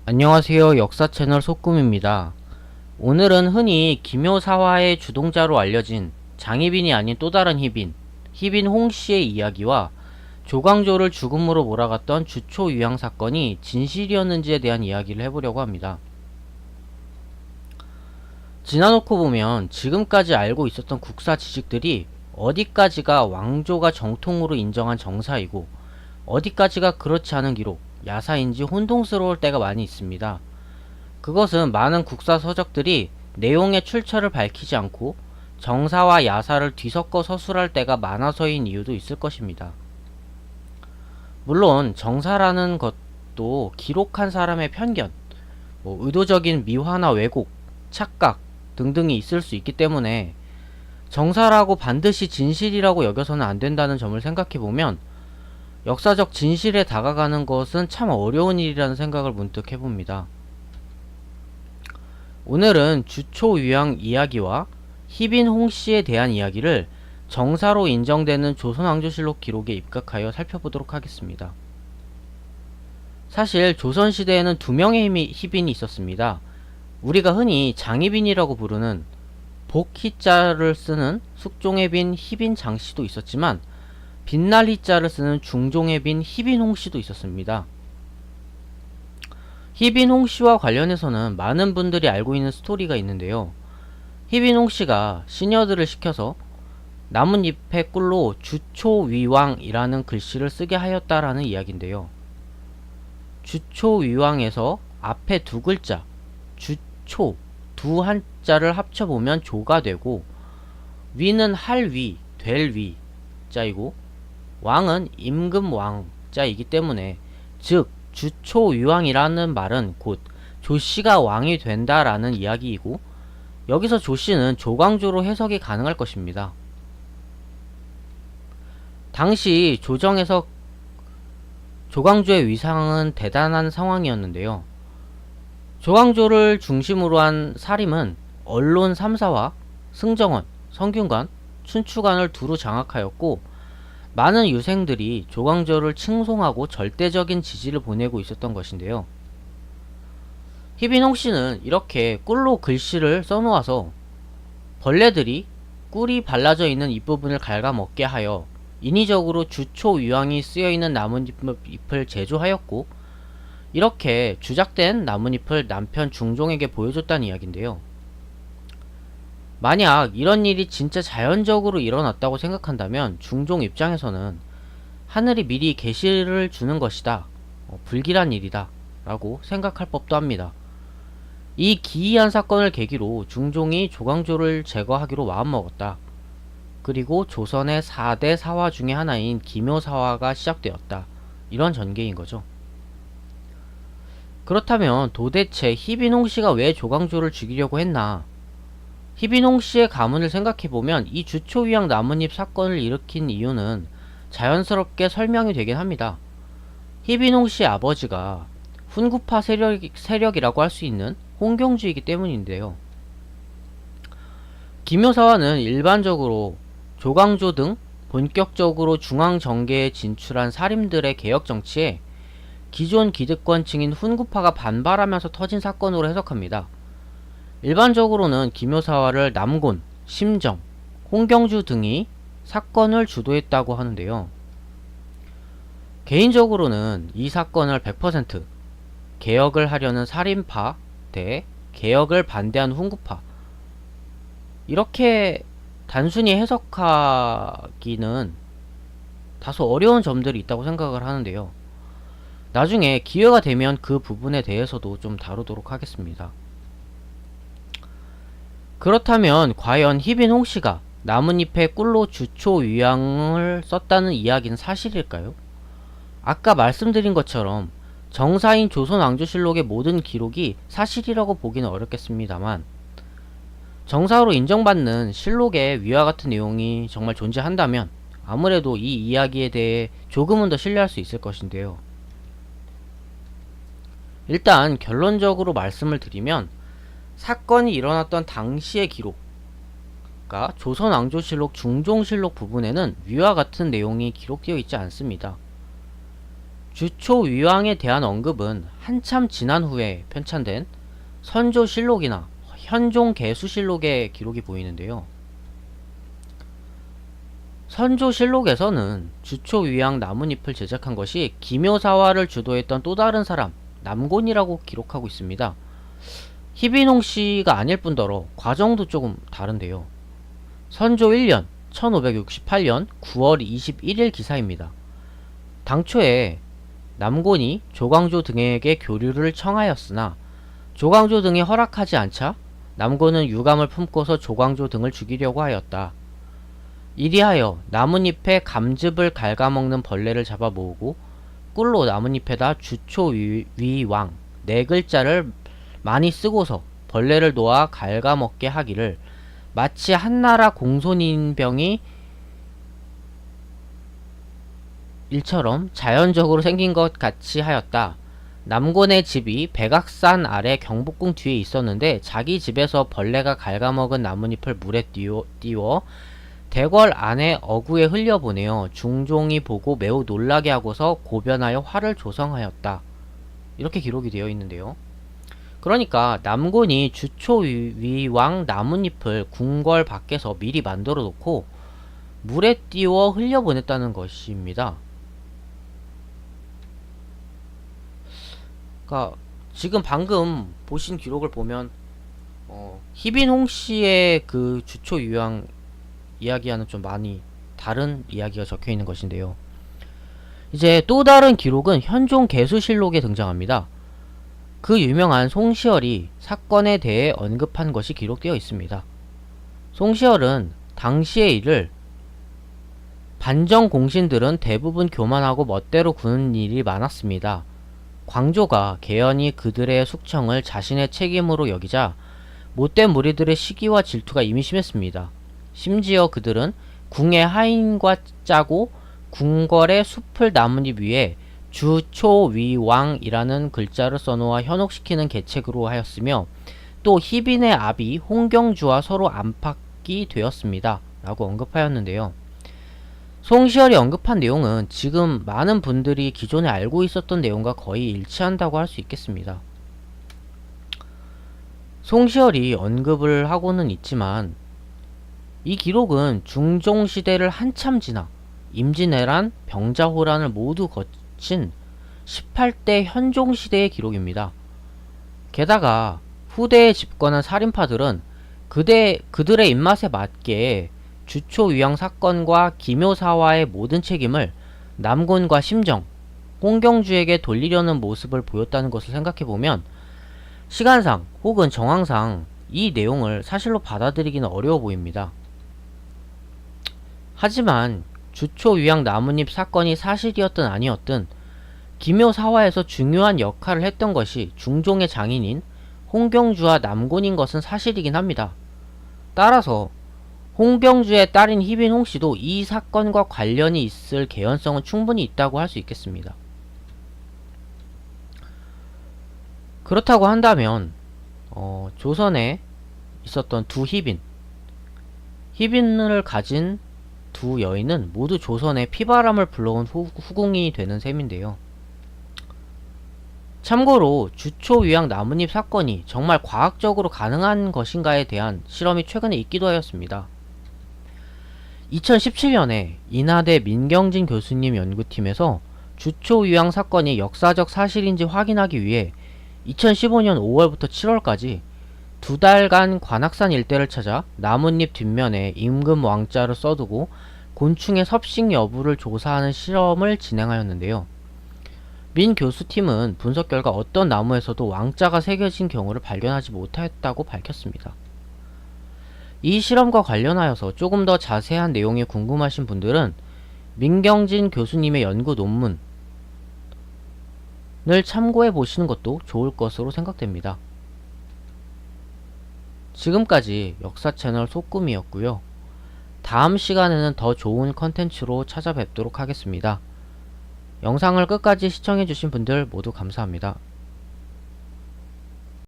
안녕하세요. 역사 채널 소꿈입니다. 오늘은 흔히 기묘사화의 주동자로 알려진 장희빈이 아닌 또 다른 희빈, 희빈 홍씨의 이야기와 조광조를 죽음으로 몰아갔던 주초유양 사건이 진실이었는지에 대한 이야기를 해보려고 합니다. 지나놓고 보면 지금까지 알고 있었던 국사 지식들이 어디까지가 왕조가 정통으로 인정한 정사이고 어디까지가 그렇지 않은 기록, 야사인지 혼동스러울 때가 많이 있습니다. 그것은 많은 국사 서적들이 내용의 출처를 밝히지 않고 정사와 야사를 뒤섞어 서술할 때가 많아서인 이유도 있을 것입니다. 물론 정사라는 것도 기록한 사람의 편견, 의도적인 미화나 왜곡, 착각 등등이 있을 수 있기 때문에 정사라고 반드시 진실이라고 여겨서는 안 된다는 점을 생각해보면 역사적 진실에 다가가는 것은 참 어려운 일이라는 생각을 문득 해봅니다. 오늘은 주초유양 이야기와 희빈 홍씨에 대한 이야기를 정사로 인정되는 조선왕조실록 기록에 입각하여 살펴보도록 하겠습니다. 사실 조선시대에는 두 명의 희빈이 있었습니다. 우리가 흔히 장희빈이라고 부르는 복희자를 쓰는 숙종의 빈 희빈 장씨도 있었지만 빛날 희자를 쓰는 중종의 빈 희빈 홍씨도 있었습니다. 희빈 홍씨와 관련해서는 많은 분들이 알고 있는 스토리가 있는데요. 희빈 홍씨가 시녀들을 시켜서 나뭇잎의 꿀로 주초위왕이라는 글씨를 쓰게 하였다라는 이야기인데요. 주초위왕에서 앞에 두 글자 주초 두 한자를 합쳐보면 조가 되고 위는 할위, 될 위 자이고 왕은 임금왕 자이기 때문에 즉 주초위왕이라는 말은 곧 조씨가 왕이 된다라는 이야기이고 여기서 조씨는 조광조로 해석이 가능할 것입니다. 당시 조정에서 조광조의 위상은 대단한 상황이었는데요. 조광조를 중심으로 한 사림은 언론 3사와 승정원, 성균관, 춘추관을 두루 장악하였고 많은 유생들이 조광조를 칭송하고 절대적인 지지를 보내고 있었던 것인데요. 희빈 홍씨는 이렇게 꿀로 글씨를 써놓아서 벌레들이 꿀이 발라져 있는 잎부분을 갉아먹게 하여 인위적으로 주초위왕이 쓰여있는 나뭇잎을 제조하였고 이렇게 주작된 나뭇잎을 남편 중종에게 보여줬다는 이야기인데요. 만약 이런 일이 진짜 자연적으로 일어났다고 생각한다면 중종 입장에서는 하늘이 미리 계시를 주는 것이다, 불길한 일이다 라고 생각할 법도 합니다. 이 기이한 사건을 계기로 중종이 조광조를 제거하기로 마음먹었다. 그리고 조선의 4대 사화 중의 하나인 기묘사화가 시작되었다. 이런 전개인 거죠. 그렇다면 도대체 희빈 홍씨가 왜 조광조를 죽이려고 했나? 희빈 홍씨의 가문을 생각해보면 이 주초위왕 나뭇잎 사건을 일으킨 이유는 자연스럽게 설명이 되긴 합니다. 희빈 홍씨의 아버지가 훈구파 세력이라고 할 수 있는 홍경주이기 때문인데요. 기묘사화는 일반적으로 조광조 등 본격적으로 중앙정계에 진출한 사림들의 개혁정치에 기존 기득권층인 훈구파가 반발하면서 터진 사건으로 해석합니다. 일반적으로는 기묘사화를 남곤, 심정, 홍경주 등이 사건을 주도했다고 하는데요. 개인적으로는 이 사건을 100% 개혁을 하려는 살인파 대 개혁을 반대하는 훈구파 이렇게 단순히 해석하기는 다소 어려운 점들이 있다고 생각을 하는데요. 나중에 기회가 되면 그 부분에 대해서도 좀 다루도록 하겠습니다. 그렇다면 과연 희빈 홍씨가 나뭇잎에 꿀로 주초위왕을 썼다는 이야기는 사실일까요? 아까 말씀드린 것처럼 정사인 조선왕조실록의 모든 기록이 사실이라고 보기는 어렵겠습니다만 정사로 인정받는 실록에 위와 같은 내용이 정말 존재한다면 아무래도 이 이야기에 대해 조금은 더 신뢰할 수 있을 것인데요. 일단 결론적으로 말씀을 드리면 사건이 일어났던 당시의 기록, 그러니까 조선왕조실록 중종실록 부분에는 위와 같은 내용이 기록되어 있지 않습니다. 주초위왕에 대한 언급은 한참 지난 후에 편찬된 선조실록이나 현종개수실록의 기록이 보이는데요. 선조실록에서는 주초위왕 나뭇잎을 제작한 것이 기묘사화를 주도했던 또 다른 사람 남곤이라고 기록하고 있습니다. 희빈홍씨가 아닐 뿐더러 과정도 조금 다른데요. 선조 1년 1568년 9월 21일 기사입니다. 당초에 남곤이 조광조 등에게 교류를 청하였으나 조광조 등이 허락하지 않자 남곤은 유감을 품고서 조광조 등을 죽이려고 하였다. 이리하여 나뭇잎에 감즙을 갉아먹는 벌레를 잡아 모으고 꿀로 나뭇잎에다 주초위왕 네 글자를 많이 쓰고서 벌레를 놓아 갉아먹게 하기를 마치 한나라 공손인병이 일처럼 자연적으로 생긴 것 같이 하였다. 남곤의 집이 백악산 아래 경복궁 뒤에 있었는데 자기 집에서 벌레가 갉아먹은 나뭇잎을 물에 띄워 대궐 안에 어구에 흘려보내어 중종이 보고 매우 놀라게 하고서 고변하여 화를 조성하였다. 이렇게 기록이 되어 있는데요. 그러니까 남곤이 주초위왕 나뭇잎을 궁궐 밖에서 미리 만들어 놓고 물에 띄워 흘려보냈다는 것입니다. 그러니까 지금 방금 보신 기록을 보면 희빈홍씨의 그 주초위왕 이야기와는 좀 많이 다른 이야기가 적혀 있는 것인데요. 이제 또 다른 기록은 현종개수실록에 등장합니다. 그 유명한 송시열이 사건에 대해 언급한 것이 기록되어 있습니다. 송시열은 당시의 일을 반정 공신들은 대부분 교만하고 멋대로 구는 일이 많았습니다. 광조가 개연히 그들의 숙청을 자신의 책임으로 여기자 못된 무리들의 시기와 질투가 이미 심했습니다. 심지어 그들은 궁의 하인과 짜고 궁궐의 숲을 나뭇잎 위에 주초위왕이라는 글자를 써놓아 현혹시키는 계책으로 하였으며 또 희빈의 아비 홍경주와 서로 안팎이 되었습니다. 라고 언급하였는데요. 송시열이 언급한 내용은 지금 많은 분들이 기존에 알고 있었던 내용과 거의 일치한다고 할 수 있겠습니다. 송시열이 언급을 하고는 있지만 이 기록은 중종시대를 한참 지나 임진왜란, 병자호란을 모두 거친 18대 현종시대의 기록입니다. 게다가 후대에 집권한 살인파들은 그들의 입맛에 맞게 주초위왕 사건과 기묘사화의 모든 책임을 남곤과 심정, 홍경주에게 돌리려는 모습을 보였다는 것을 생각해보면 시간상 혹은 정황상 이 내용을 사실로 받아들이기는 어려워 보입니다. 하지만 주초위왕 나뭇잎 사건이 사실이었든 아니었든 기묘사화에서 중요한 역할을 했던 것이 중종의 장인인 홍경주와 남곤인 것은 사실이긴 합니다. 따라서 홍경주의 딸인 희빈홍씨도 이 사건과 관련이 있을 개연성은 충분히 있다고 할 수 있겠습니다. 그렇다고 한다면 조선에 있었던 두 희빈을 가진 두 여인은 모두 조선의 피바람을 불러온 후궁이 되는 셈인데요. 참고로 주초위왕 나뭇잎 사건이 정말 과학적으로 가능한 것인가에 대한 실험이 최근에 있기도 하였습니다. 2017년에 인하대 민경진 교수님 연구팀에서 주초위왕 사건이 역사적 사실인지 확인하기 위해 2015년 5월부터 7월까지 2달간 관악산 일대를 찾아 나뭇잎 뒷면에 임금 왕자를 써두고 곤충의 섭식 여부를 조사하는 실험을 진행하였는데요. 민 교수팀은 분석 결과 어떤 나무에서도 왕자가 새겨진 경우를 발견하지 못하였다고 밝혔습니다. 이 실험과 관련하여서 조금 더 자세한 내용이 궁금하신 분들은 민경진 교수님의 연구 논문을 참고해 보시는 것도 좋을 것으로 생각됩니다. 지금까지 역사 채널 소꿈이었고요. 다음 시간에는 더 좋은 컨텐츠로 찾아뵙도록 하겠습니다. 영상을 끝까지 시청해주신 분들 모두 감사합니다.